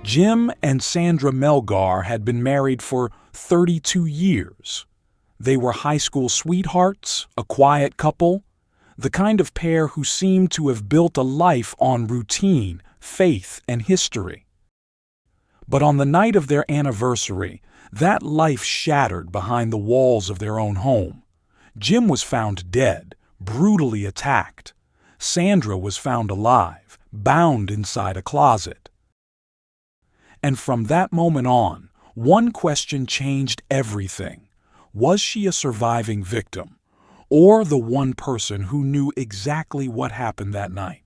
Jim and Sandra Melgar had been married for 32 years. They were high school sweethearts, a quiet couple, the kind of pair who seemed to have built a life on routine, faith, and history. But on the night of their anniversary, that life shattered behind the walls of their own home. Jim was found dead, brutally attacked. Sandra was found alive, bound inside a closet. And from that moment on, one question changed everything. Was she a surviving victim, or the one person who knew exactly what happened that night?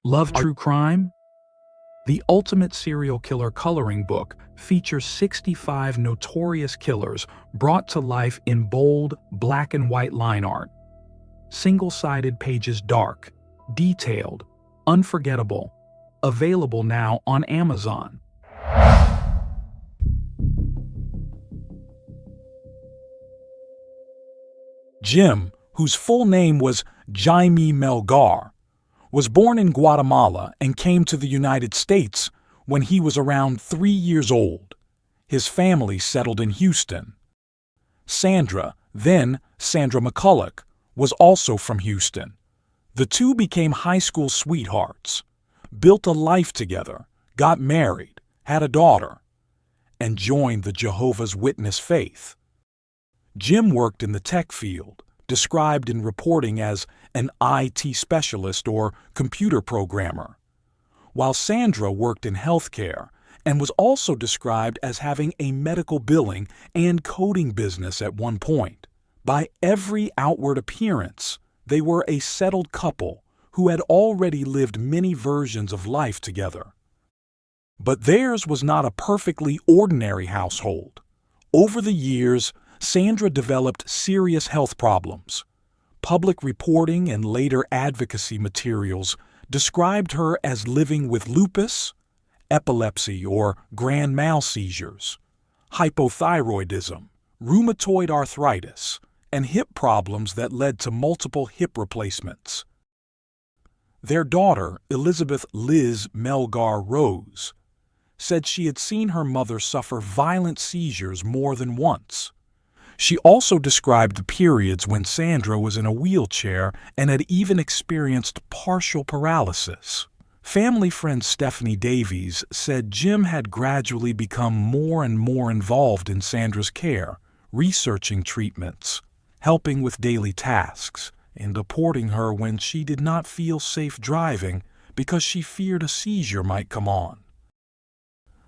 Love true crime? The Ultimate Serial Killer Coloring Book features 65 notorious killers brought to life in bold, black and white line art. Single-sided pages dark, detailed, unforgettable. Available now on Amazon. Jim, whose full name was Jaime Melgar, was born in Guatemala and came to the United States when he was around 3 years old. His family settled in Houston. Sandra, then Sandra McCulloch, was also from Houston. The two became high school sweethearts, built a life together, got married, had a daughter, and joined the Jehovah's Witness faith. Jim worked in the tech field, described in reporting as an IT specialist or computer programmer, while Sandra worked in healthcare and was also described as having a medical billing and coding business at one point. By every outward appearance, they were a settled couple who had already lived many versions of life together. But theirs was not a perfectly ordinary household. Over the years, Sandra developed serious health problems. Public reporting and later advocacy materials described her as living with lupus, epilepsy or grand mal seizures, hypothyroidism, rheumatoid arthritis, and hip problems that led to multiple hip replacements. Their daughter, Elizabeth Liz Melgar Rose, said she had seen her mother suffer violent seizures more than once. She also described the periods when Sandra was in a wheelchair and had even experienced partial paralysis. Family friend Stephanie Davies said Jim had gradually become more and more involved in Sandra's care, researching treatments, helping with daily tasks, and supporting her when she did not feel safe driving because she feared a seizure might come on.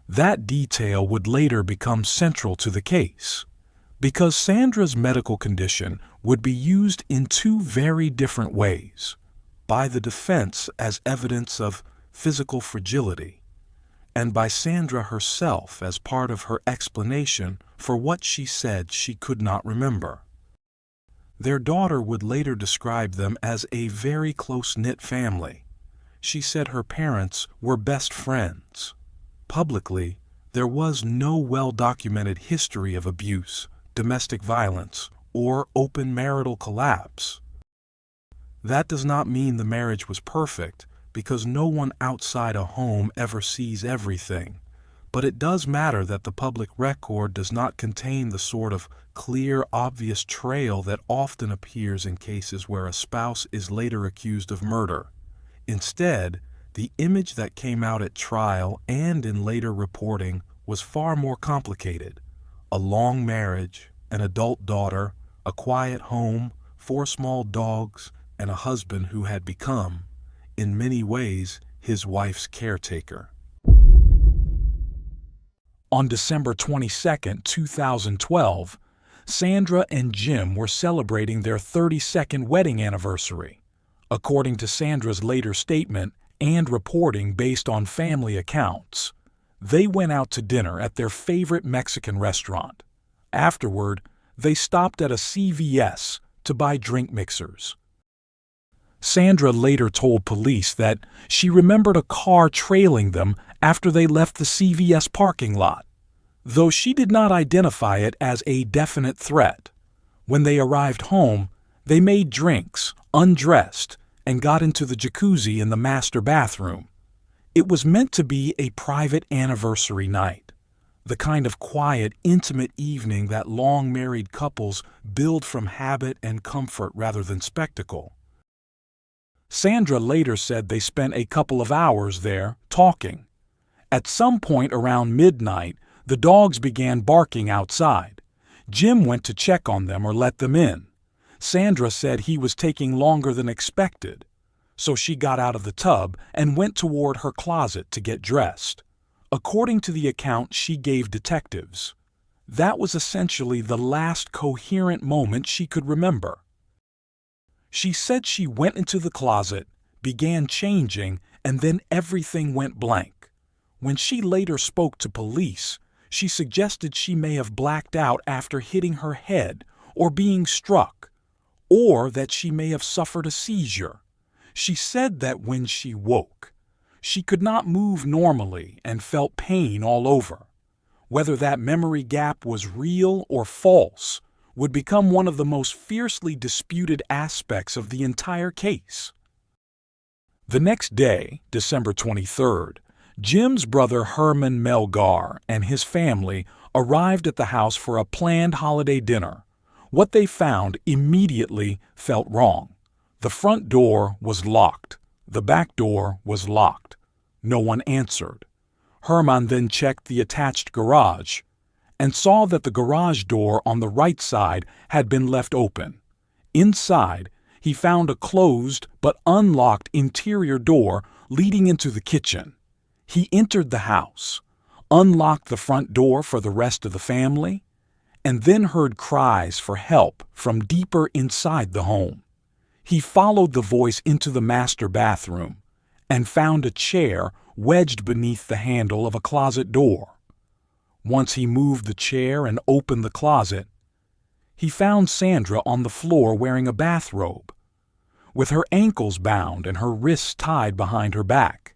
That detail would later become central to the case, because Sandra's medical condition would be used in two very different ways, by the defense as evidence of physical fragility, and by Sandra herself as part of her explanation for what she said she could not remember. Their daughter would later describe them as a very close-knit family. She said her parents were best friends. Publicly, there was no well-documented history of abuse, domestic violence, or open marital collapse. That does not mean the marriage was perfect, because no one outside a home ever sees everything, but it does matter that the public record does not contain the sort of clear, obvious trail that often appears in cases where a spouse is later accused of murder. Instead, the image that came out at trial and in later reporting was far more complicated. A long marriage, an adult daughter, a quiet home, 4 small dogs, and a husband who had become, in many ways, his wife's caretaker. On December 22, 2012, Sandra and Jim were celebrating their 32nd wedding anniversary. According to Sandra's later statement and reporting based on family accounts, they went out to dinner at their favorite Mexican restaurant. Afterward, they stopped at a CVS to buy drink mixers. Sandra later told police that she remembered a car trailing them after they left the CVS parking lot, though she did not identify it as a definite threat. When they arrived home, they made drinks, undressed, and got into the jacuzzi in the master bathroom. It was meant to be a private anniversary night, the kind of quiet, intimate evening that long-married couples build from habit and comfort rather than spectacle. Sandra later said they spent a couple of hours there talking. At some point around midnight, the dogs began barking outside. Jim went to check on them or let them in. Sandra said he was taking longer than expected, so she got out of the tub and went toward her closet to get dressed. According to the account she gave detectives, that was essentially the last coherent moment she could remember. She said she went into the closet, began changing, and then everything went blank. When she later spoke to police, she suggested she may have blacked out after hitting her head or being struck, or that she may have suffered a seizure. She said that when she woke, she could not move normally and felt pain all over. Whether that memory gap was real or false would become one of the most fiercely disputed aspects of the entire case. The next day, December 23rd, Jim's brother Herman Melgar and his family arrived at the house for a planned holiday dinner. What they found immediately felt wrong. The front door was locked. The back door was locked. No one answered. Herman then checked the attached garage and saw that the garage door on the right side had been left open. Inside, he found a closed but unlocked interior door leading into the kitchen. He entered the house, unlocked the front door for the rest of the family, and then heard cries for help from deeper inside the home. He followed the voice into the master bathroom and found a chair wedged beneath the handle of a closet door. Once he moved the chair and opened the closet, he found Sandra on the floor wearing a bathrobe, with her ankles bound and her wrists tied behind her back.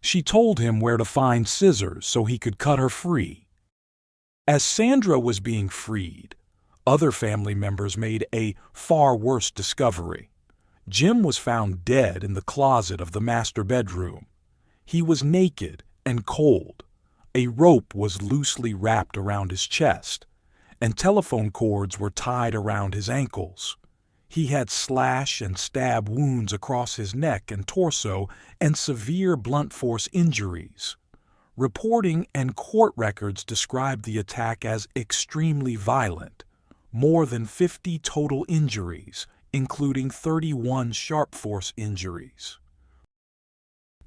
She told him where to find scissors so he could cut her free. As Sandra was being freed, other family members made a far worse discovery. Jim was found dead in the closet of the master bedroom. He was naked and cold. A rope was loosely wrapped around his chest, and telephone cords were tied around his ankles. He had slash and stab wounds across his neck and torso and severe blunt force injuries. Reporting and court records described the attack as extremely violent. More than 50 total injuries, including 31 sharp force injuries.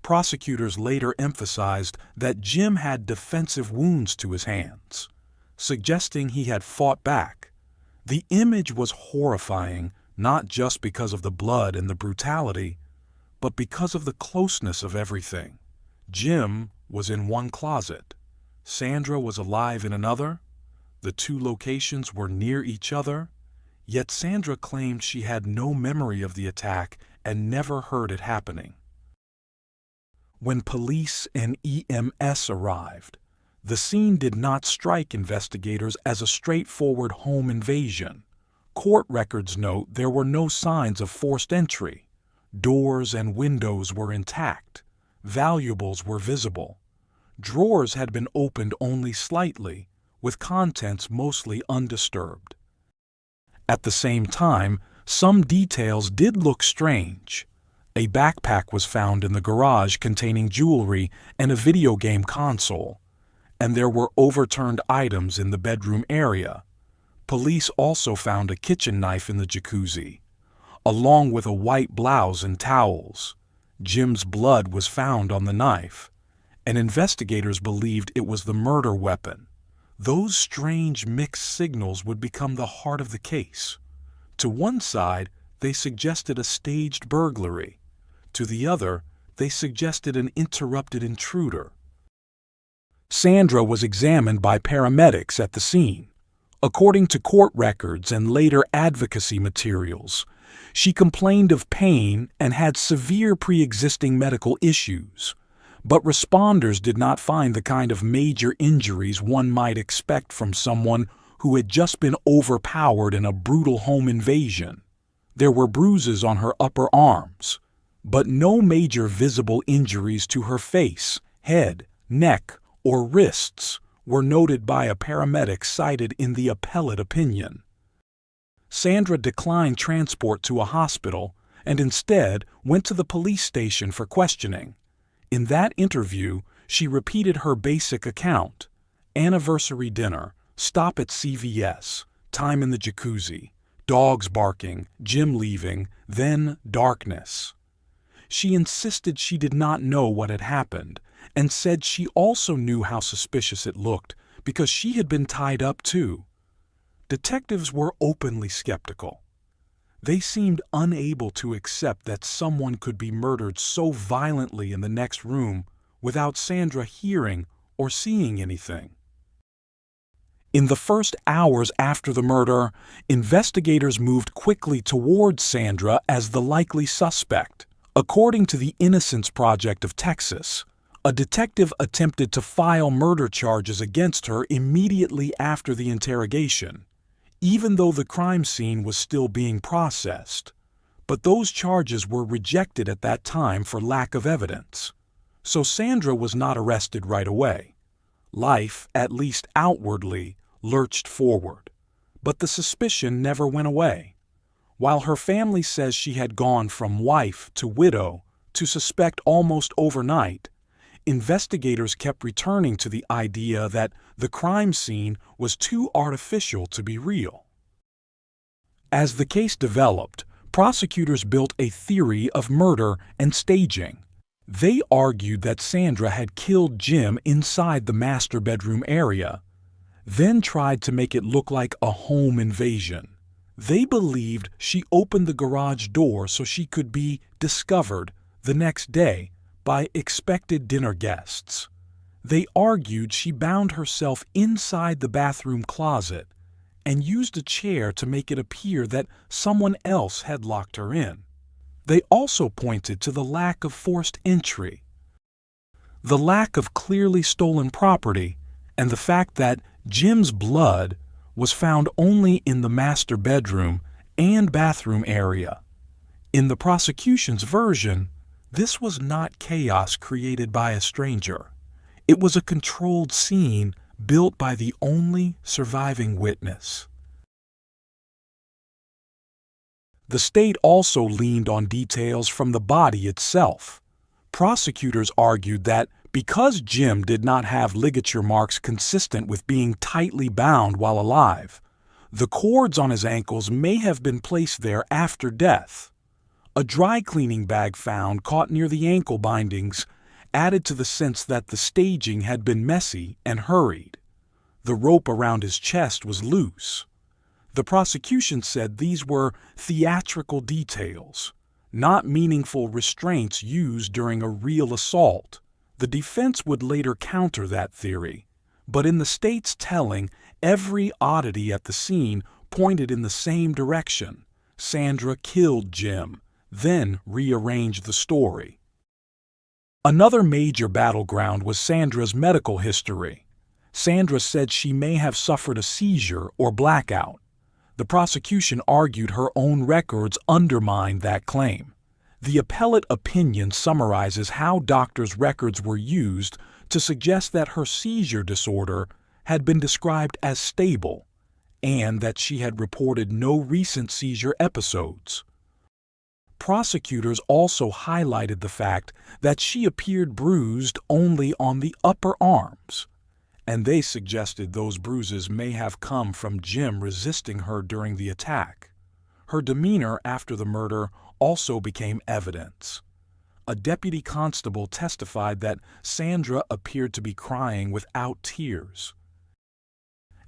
Prosecutors later emphasized that Jim had defensive wounds to his hands, suggesting he had fought back. The image was horrifying, not just because of the blood and the brutality, but because of the closeness of everything. Jim was in one closet. Sandra was alive in another. The two locations were near each other, yet Sandra claimed she had no memory of the attack and never heard it happening. When police and EMS arrived, the scene did not strike investigators as a straightforward home invasion. Court records note there were no signs of forced entry. Doors and windows were intact. Valuables were visible. Drawers had been opened only slightly, with contents mostly undisturbed. At the same time, some details did look strange. A backpack was found in the garage containing jewelry and a video game console, and there were overturned items in the bedroom area. Police also found a kitchen knife in the jacuzzi, along with a white blouse and towels. Jim's blood was found on the knife, and investigators believed it was the murder weapon. Those strange mixed signals would become the heart of the case. To one side, they suggested a staged burglary. To the other, they suggested an interrupted intruder. Sandra was examined by paramedics at the scene. According to court records and later advocacy materials, She complained of pain and had severe pre-existing medical issues, but responders did not find the kind of major injuries one might expect from someone who had just been overpowered in a brutal home invasion. There were bruises on her upper arms, but no major visible injuries to her face, head, neck, or wrists were noted by a paramedic cited in the appellate opinion. Sandra declined transport to a hospital and instead went to the police station for questioning. In that interview, she repeated her basic account: anniversary dinner, stop at CVS, time in the jacuzzi, dogs barking, Jim leaving, then darkness. She insisted she did not know what had happened and said she also knew how suspicious it looked because she had been tied up too. Detectives were openly skeptical. They seemed unable to accept that someone could be murdered so violently in the next room without Sandra hearing or seeing anything. In the first hours after the murder, investigators moved quickly towards Sandra as the likely suspect. According to the Innocence Project of Texas, a detective attempted to file murder charges against her immediately after the interrogation, even though the crime scene was still being processed. But those charges were rejected at that time for lack of evidence. So Sandra was not arrested right away. Life, at least outwardly, lurched forward. But the suspicion never went away. While her family says she had gone from wife to widow to suspect almost overnight, investigators kept returning to the idea that the crime scene was too artificial to be real. As the case developed, prosecutors built a theory of murder and staging. They argued that Sandra had killed Jim inside the master bedroom area, then tried to make it look like a home invasion. They believed she opened the garage door so she could be discovered the next day by expected dinner guests. They argued she bound herself inside the bathroom closet and used a chair to make it appear that someone else had locked her in. They also pointed to the lack of forced entry, the lack of clearly stolen property, and the fact that Jim's blood was found only in the master bedroom and bathroom area. In the prosecution's version, this was not chaos created by a stranger. It was a controlled scene built by the only surviving witness. The state also leaned on details from the body itself. Prosecutors argued that because Jim did not have ligature marks consistent with being tightly bound while alive, the cords on his ankles may have been placed there after death. A dry cleaning bag found caught near the ankle bindings added to the sense that the staging had been messy and hurried. The rope around his chest was loose. The prosecution said these were theatrical details, not meaningful restraints used during a real assault. The defense would later counter that theory, but in the state's telling, every oddity at the scene pointed in the same direction. Sandra killed Jim, then rearranged the story. Another major battleground was Sandra's medical history. Sandra said she may have suffered a seizure or blackout. The prosecution argued her own records undermined that claim. The appellate opinion summarizes how doctors' records were used to suggest that her seizure disorder had been described as stable and that she had reported no recent seizure episodes. Prosecutors also highlighted the fact that she appeared bruised only on the upper arms, and they suggested those bruises may have come from Jim resisting her during the attack. Her demeanor after the murder also became evidence. A deputy constable testified that Sandra appeared to be crying without tears,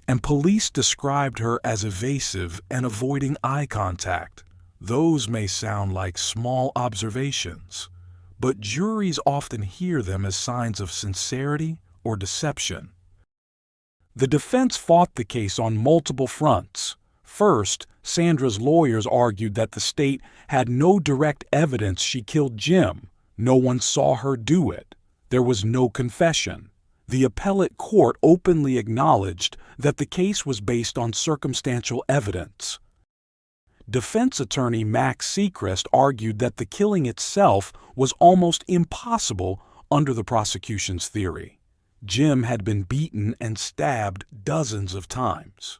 and police described her as evasive and avoiding eye contact. Those may sound like small observations, but juries often hear them as signs of sincerity or deception. The defense fought the case on multiple fronts. First, Sandra's lawyers argued that the state had no direct evidence she killed Jim. No one saw her do it. There was no confession. The appellate court openly acknowledged that the case was based on circumstantial evidence. Defense attorney Max Seacrest argued that the killing itself was almost impossible under the prosecution's theory. Jim had been beaten and stabbed dozens of times.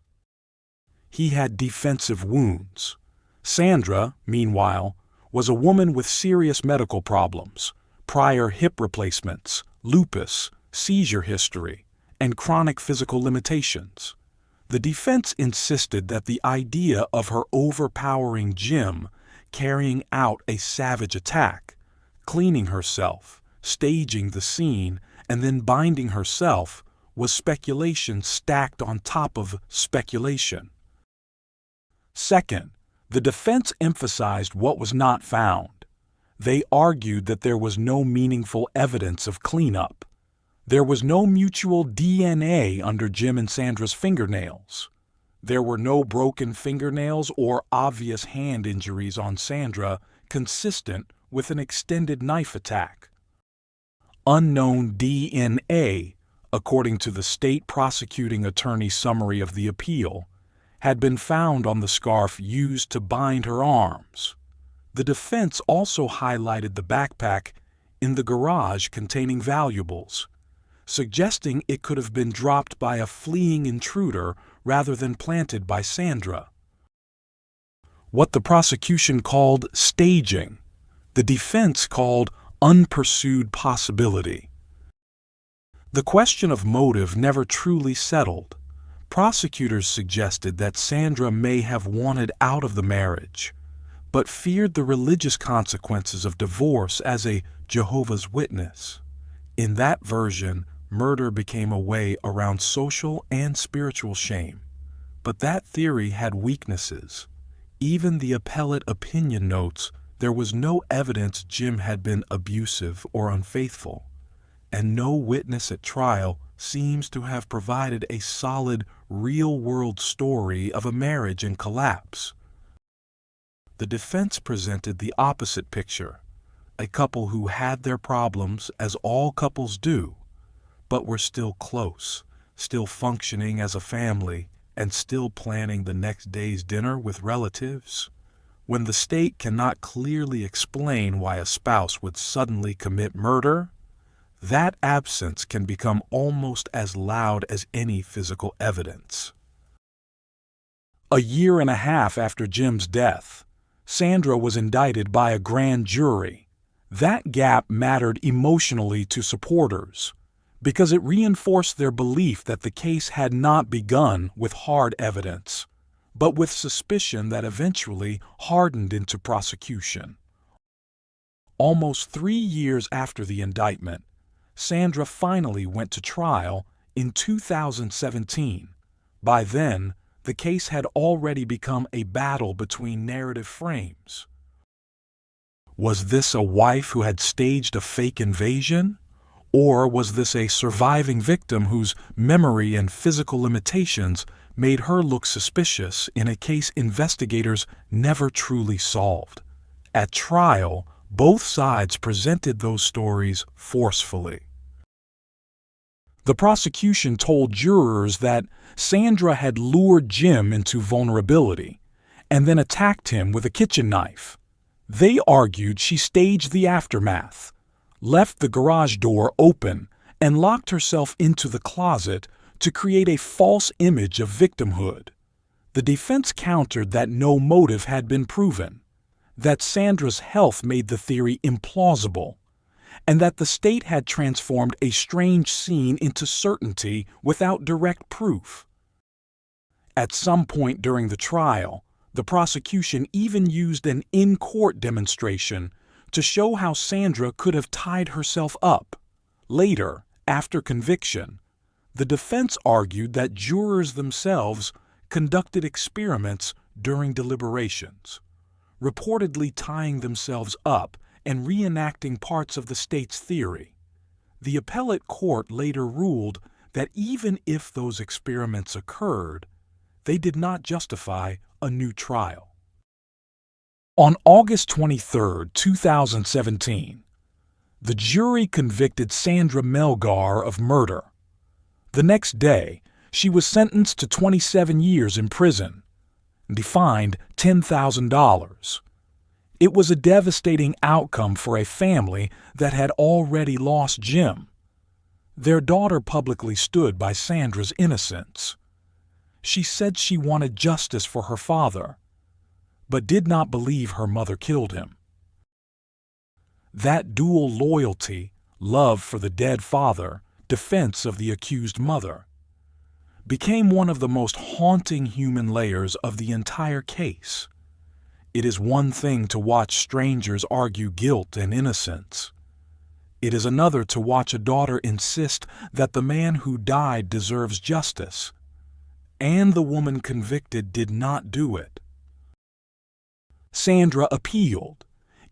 He had defensive wounds. Sandra, meanwhile, was a woman with serious medical problems, prior hip replacements, lupus, seizure history, and chronic physical limitations. The defense insisted that the idea of her overpowering Jim, carrying out a savage attack, cleaning herself, staging the scene, and then binding herself was speculation stacked on top of speculation. Second, the defense emphasized what was not found. They argued that there was no meaningful evidence of cleanup. There was no mutual DNA under Jim and Sandra's fingernails. There were no broken fingernails or obvious hand injuries on Sandra consistent with an extended knife attack. Unknown DNA, according to the state prosecuting attorney's summary of the appeal, had been found on the scarf used to bind her arms. The defense also highlighted the backpack in the garage containing valuables, suggesting it could have been dropped by a fleeing intruder rather than planted by Sandra. What the prosecution called staging, the defense called unpursued possibility. The question of motive never truly settled. Prosecutors suggested that Sandra may have wanted out of the marriage, but feared the religious consequences of divorce as a Jehovah's Witness. In that version, murder became a way around social and spiritual shame. But that theory had weaknesses. Even the appellate opinion notes there was no evidence Jim had been abusive or unfaithful, and no witness at trial seems to have provided a solid, real-world story of a marriage in collapse. The defense presented the opposite picture, a couple who had their problems, as all couples do, but were still close, still functioning as a family, and still planning the next day's dinner with relatives. When the state cannot clearly explain why a spouse would suddenly commit murder, that absence can become almost as loud as any physical evidence. A year and a half after Jim's death, Sandra was indicted by a grand jury. That gap mattered emotionally to supporters, because it reinforced their belief that the case had not begun with hard evidence, but with suspicion that eventually hardened into prosecution. Almost 3 years after the indictment, Sandra finally went to trial in 2017. By then, the case had already become a battle between narrative frames. Was this a wife who had staged a fake invasion? Or was this a surviving victim whose memory and physical limitations made her look suspicious in a case investigators never truly solved? At trial, both sides presented those stories forcefully. The prosecution told jurors that Sandra had lured Jim into vulnerability and then attacked him with a kitchen knife. They argued she staged the aftermath, left the garage door open, and locked herself into the closet to create a false image of victimhood. The defense countered that no motive had been proven, that Sandra's health made the theory implausible, and that the state had transformed a strange scene into certainty without direct proof. At some point during the trial, the prosecution even used an in-court demonstration to show how Sandra could have tied herself up. Later, after conviction, the defense argued that jurors themselves conducted experiments during deliberations, reportedly tying themselves up and reenacting parts of the state's theory. The appellate court later ruled that even if those experiments occurred, they did not justify a new trial. On August 23, 2017, the jury convicted Sandra Melgar of murder. The next day, she was sentenced to 27 years in prison and fined $10,000. It was a devastating outcome for a family that had already lost Jim. Their daughter publicly stood by Sandra's innocence. She said she wanted justice for her father, but did not believe her mother killed him. That dual loyalty, love for the dead father, defense of the accused mother, became one of the most haunting human layers of the entire case. It is one thing to watch strangers argue guilt and innocence. It is another to watch a daughter insist that the man who died deserves justice, and the woman convicted did not do it. Sandra appealed.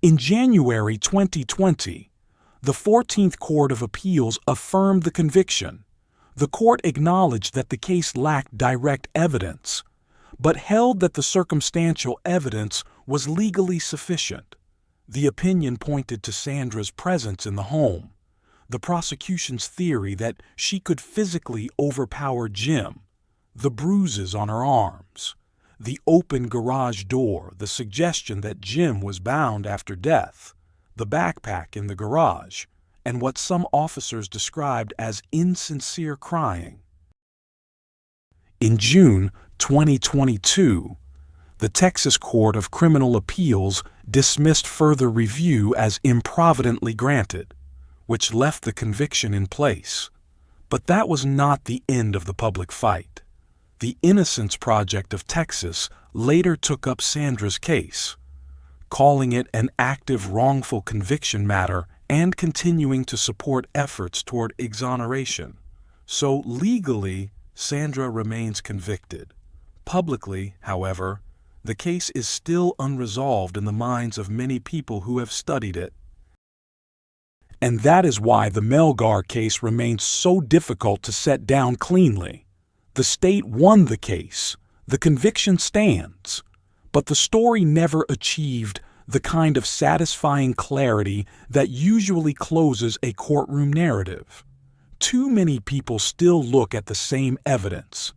In January 2020, the 14th Court of Appeals affirmed the conviction. The court acknowledged that the case lacked direct evidence, but held that the circumstantial evidence was legally sufficient. The opinion pointed to Sandra's presence in the home, the prosecution's theory that she could physically overpower Jim, the bruises on her arms, the open garage door, the suggestion that Jim was bound after death, the backpack in the garage, and what some officers described as insincere crying. In June 2022, the Texas Court of Criminal Appeals dismissed further review as improvidently granted, which left the conviction in place. But that was not the end of the public fight. The Innocence Project of Texas later took up Sandra's case, calling it an active wrongful conviction matter and continuing to support efforts toward exoneration. So legally, Sandra remains convicted. Publicly, however, the case is still unresolved in the minds of many people who have studied it. And that is why the Melgar case remains so difficult to set down cleanly. The state won the case, the conviction stands, but the story never achieved the kind of satisfying clarity that usually closes a courtroom narrative. Too many people still look at the same evidence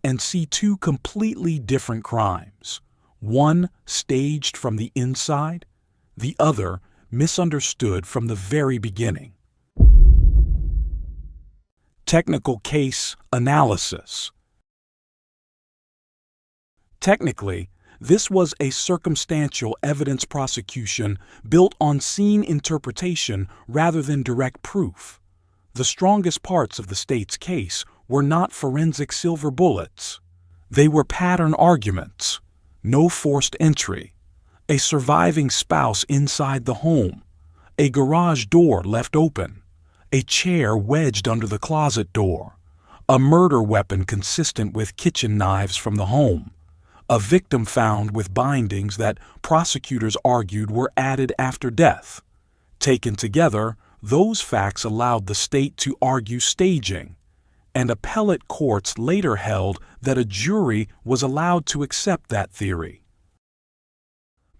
and see two completely different crimes, one staged from the inside, the other misunderstood from the very beginning. Technical case analysis. Technically, this was a circumstantial evidence prosecution built on scene interpretation rather than direct proof. The strongest parts of the state's case were not forensic silver bullets. They were pattern arguments, no forced entry, a surviving spouse inside the home, a garage door left open, a chair wedged under the closet door, a murder weapon consistent with kitchen knives from the home, a victim found with bindings that prosecutors argued were added after death. Taken together, those facts allowed the state to argue staging, and appellate courts later held that a jury was allowed to accept that theory.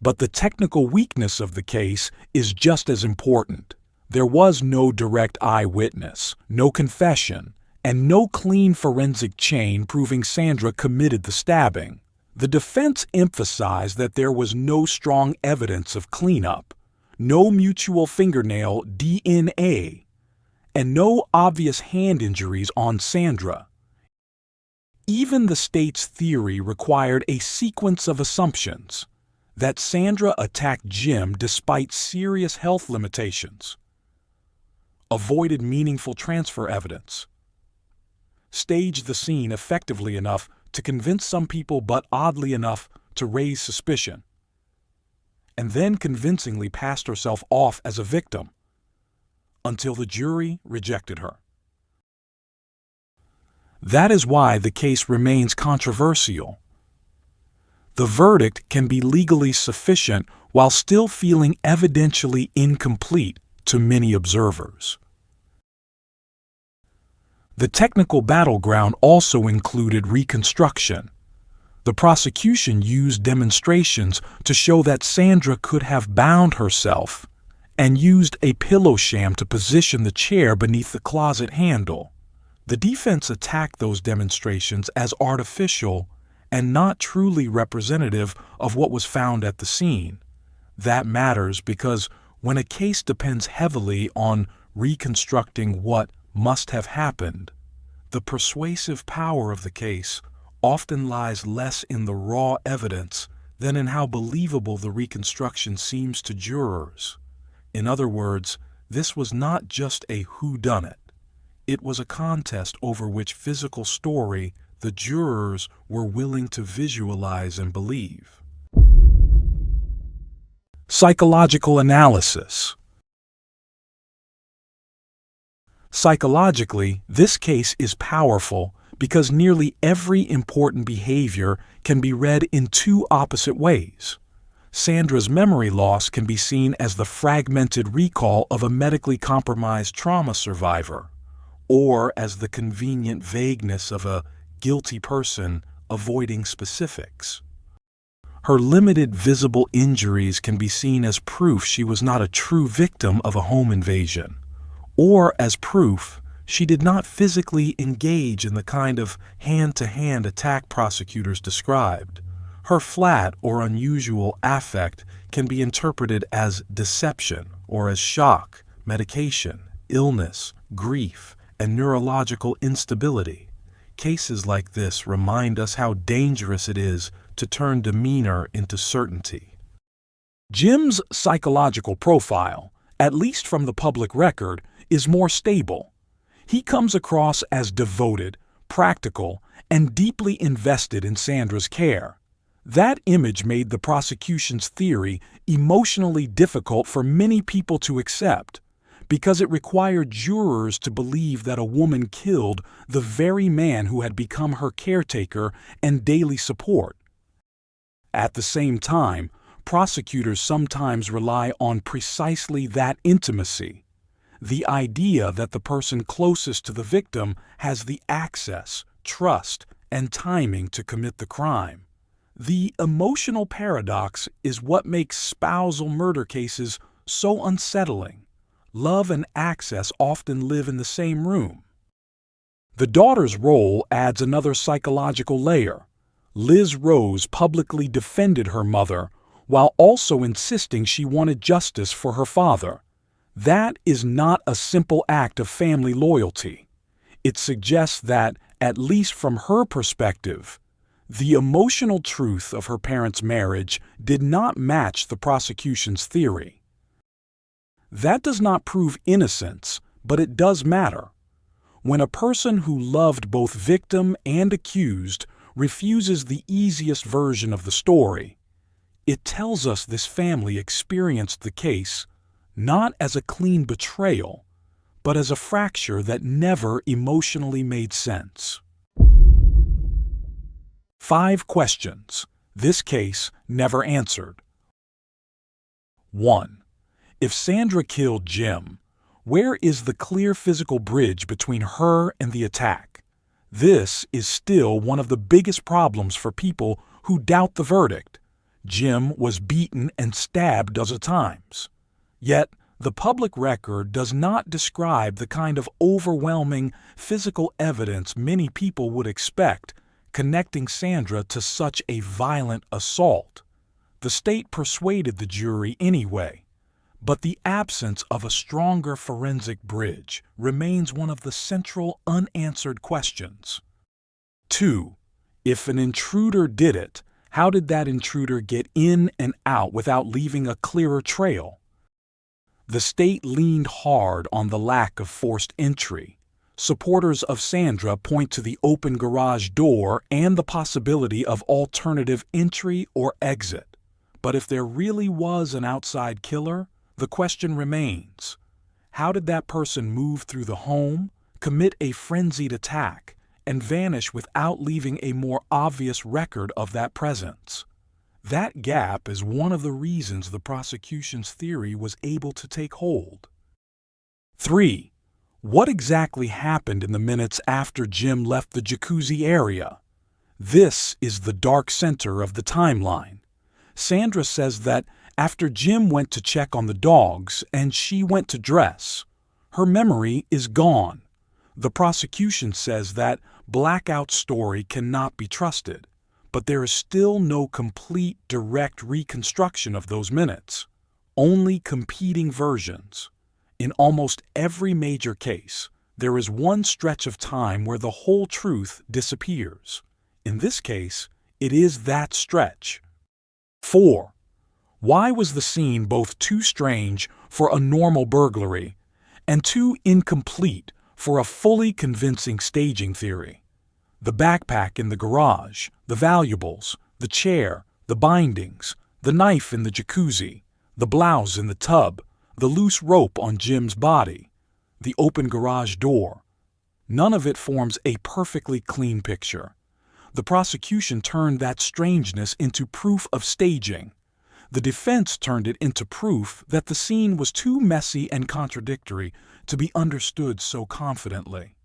But the technical weakness of the case is just as important. There was no direct eyewitness, no confession, and no clean forensic chain proving Sandra committed the stabbing. The defense emphasized that there was no strong evidence of cleanup, no mutual fingernail DNA, and no obvious hand injuries on Sandra. Even the state's theory required a sequence of assumptions: that Sandra attacked Jim despite serious health limitations, avoided meaningful transfer evidence, staged the scene effectively enough to convince some people but oddly enough to raise suspicion, and then convincingly passed herself off as a victim until the jury rejected her. That is why the case remains controversial. The verdict can be legally sufficient while still feeling evidentially incomplete to many observers. The technical battleground also included reconstruction. The prosecution used demonstrations to show that Sandra could have bound herself and used a pillow sham to position the chair beneath the closet handle. The defense attacked those demonstrations as artificial and not truly representative of what was found at the scene. That matters because when a case depends heavily on reconstructing what must have happened, the persuasive power of the case often lies less in the raw evidence than in how believable the reconstruction seems to jurors. In other words, this was not just a whodunit. It was a contest over which physical story the jurors were willing to visualize and believe. Psychological analysis. Psychologically, this case is powerful because nearly every important behavior can be read in two opposite ways. Sandra's memory loss can be seen as the fragmented recall of a medically compromised trauma survivor, or as the convenient vagueness of a guilty person avoiding specifics. Her limited visible injuries can be seen as proof she was not a true victim of a home invasion, or as proof she did not physically engage in the kind of hand-to-hand attack prosecutors described. Her flat or unusual affect can be interpreted as deception or as shock, medication, illness, grief, and neurological instability. Cases like this remind us how dangerous it is to turn demeanor into certainty. Jim's psychological profile, at least from the public record, is more stable. He comes across as devoted, practical, and deeply invested in Sandra's care. That image made the prosecution's theory emotionally difficult for many people to accept, because it required jurors to believe that a woman killed the very man who had become her caretaker and daily support. At the same time, prosecutors sometimes rely on precisely that intimacy. The idea that the person closest to the victim has the access, trust, and timing to commit the crime. The emotional paradox is what makes spousal murder cases so unsettling. Love and access often live in the same room. The daughter's role adds another psychological layer. Liz Rose publicly defended her mother while also insisting she wanted justice for her father. That is not a simple act of family loyalty. It suggests that, at least from her perspective, the emotional truth of her parents' marriage did not match the prosecution's theory. That does not prove innocence, but it does matter. When a person who loved both victim and accused refuses the easiest version of the story, it tells us this family experienced the case not as a clean betrayal, but as a fracture that never emotionally made sense. 5 questions this case never answered. 1. If Sandra killed Jim, where is the clear physical bridge between her and the attack? This is still one of the biggest problems for people who doubt the verdict. Jim was beaten and stabbed dozens of times. Yet, the public record does not describe the kind of overwhelming physical evidence many people would expect connecting Sandra to such a violent assault. The state persuaded the jury anyway, but the absence of a stronger forensic bridge remains one of the central unanswered questions. 2. If an intruder did it, how did that intruder get in and out without leaving a clearer trail? The state leaned hard on the lack of forced entry. Supporters of Sandra point to the open garage door and the possibility of alternative entry or exit. But if there really was an outside killer, the question remains: how did that person move through the home, commit a frenzied attack, and vanish without leaving a more obvious record of that presence? That gap is one of the reasons the prosecution's theory was able to take hold. 3. What exactly happened in the minutes after Jim left the jacuzzi area? This is the dark center of the timeline. Sandra says that after Jim went to check on the dogs and she went to dress, her memory is gone. The prosecution says that blackout story cannot be trusted, but there is still no complete, direct reconstruction of those minutes. Only competing versions. In almost every major case, there is one stretch of time where the whole truth disappears. In this case, it is that stretch. 4. Why was the scene both too strange for a normal burglary and too incomplete for a fully convincing staging theory? The backpack in the garage, the valuables, the chair, the bindings, the knife in the jacuzzi, the blouse in the tub, the loose rope on Jim's body, the open garage door. None of it forms a perfectly clean picture. The prosecution turned that strangeness into proof of staging. The defense turned it into proof that the scene was too messy and contradictory to be understood so confidently.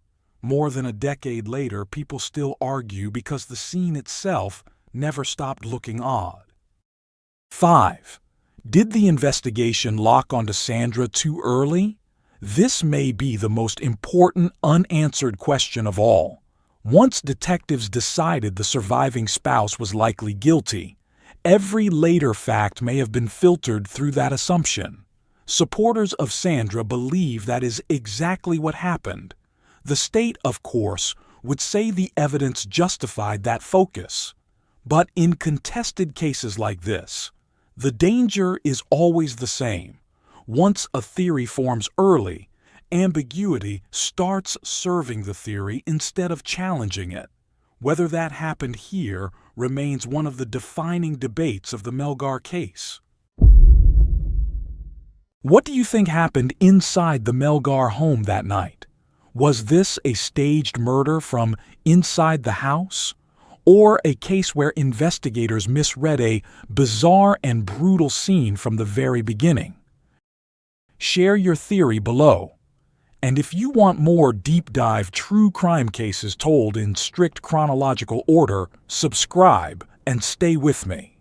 More than a decade later, people still argue because the scene itself never stopped looking odd. 5. Did the investigation lock onto Sandra too early? This may be the most important unanswered question of all. Once detectives decided the surviving spouse was likely guilty, every later fact may have been filtered through that assumption. Supporters of Sandra believe that is exactly what happened. The state, of course, would say the evidence justified that focus. But in contested cases like this, the danger is always the same. Once a theory forms early, ambiguity starts serving the theory instead of challenging it. Whether that happened here remains one of the defining debates of the Melgar case. What do you think happened inside the Melgar home that night? Was this a staged murder from inside the house? Or a case where investigators misread a bizarre and brutal scene from the very beginning? Share your theory below. And if you want more deep-dive true crime cases told in strict chronological order, subscribe and stay with me.